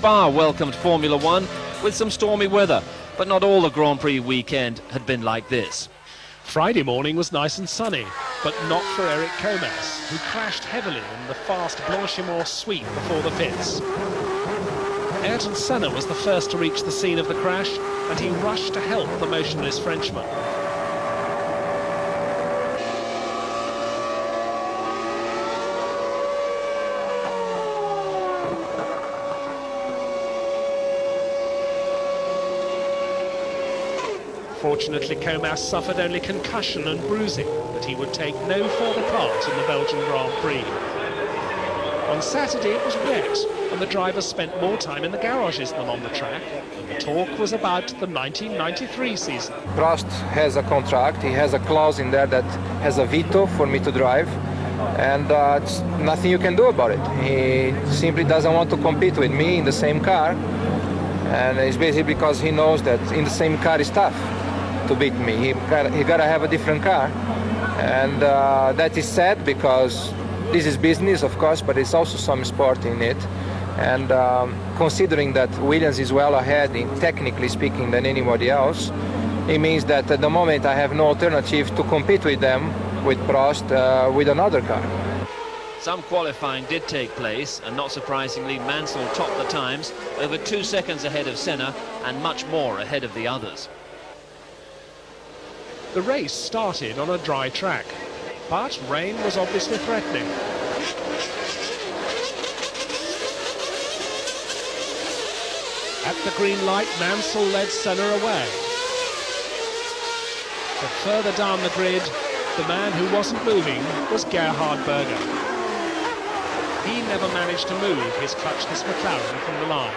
Spa welcomed Formula One with some stormy weather, but not all the Grand Prix weekend had been like this. Friday morning was nice and sunny, but not for Eric Comas, who crashed heavily in the fast Blanchimont sweep before the pits. Ayrton Senna was the first to reach the scene of the crash, and he rushed to help the motionless Frenchman. Fortunately, Comas suffered only concussion and bruising, but he would take no further part in the Belgian Grand Prix. On Saturday it was wet, and the drivers spent more time in the garages than on the track, and the talk was about the 1993 season. Prost has a contract, he has a clause in there that has a veto for me to drive, and it's nothing you can do about it. He simply doesn't want to compete with me in the same car, and it's basically because he knows that in the same car is tough to beat me. He gotta have a different car, and that is sad because this is business, of course, but it's also some sport in it. And considering that Williams is well ahead, technically speaking, than anybody else, it means that at the moment I have no alternative to compete with them, with Prost, with another car. Some qualifying did take place, and not surprisingly, Mansell topped the times, over 2 seconds ahead of Senna and much more ahead of the others. The race started on a dry track, but rain was obviously threatening. At the green light, Mansell led Senna away. But further down the grid, the man who wasn't moving was Gerhard Berger. He never managed to move his clutchless McLaren from the line.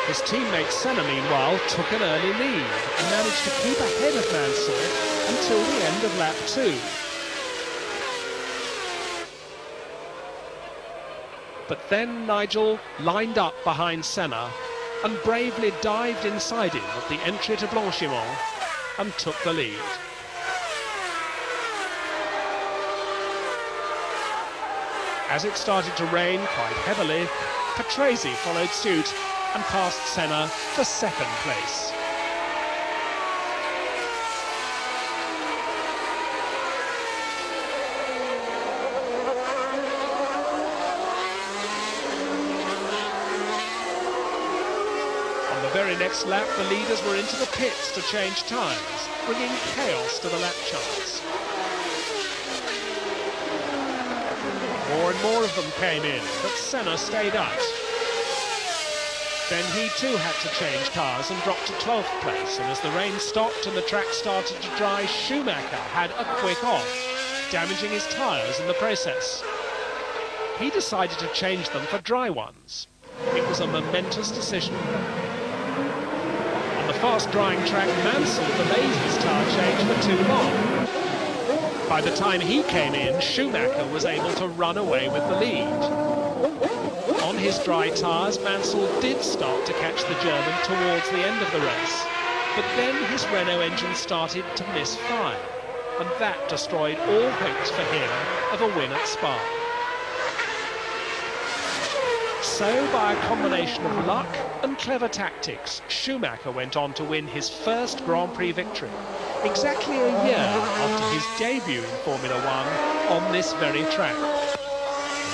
His teammate Senna, meanwhile, took an early lead and managed to keep ahead of Mansell until the end of lap 2. But then Nigel lined up behind Senna and bravely dived inside him at the entry to Blanchimont and took the lead. As it started to rain quite heavily, Patrese followed suit and passed Senna for second place. On the very next lap, the leaders were into the pits to change tyres, bringing chaos to the lap charts. More and more of them came in, but Senna stayed out. Then he too had to change cars and dropped to 12th place, and as the rain stopped and the track started to dry, Schumacher had a quick off, damaging his tyres in the process. He decided to change them for dry ones. It was a momentous decision. On the fast-drying track, Mansell delayed his tyre change for too long. By the time he came in, Schumacher was able to run away with the lead. On his dry tyres, Mansell did start to catch the German towards the end of the race, but then his Renault engine started to miss fire, and that destroyed all hopes for him of a win at Spa. So, by a combination of luck and clever tactics, Schumacher went on to win his first Grand Prix victory, exactly a year after his debut in Formula One on this very track.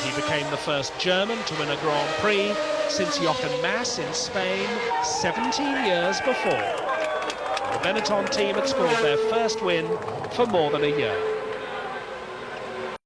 He became the first German to win a Grand Prix since Jochen Mass in Spain 17 years before. The Benetton team had scored their first win for more than a year.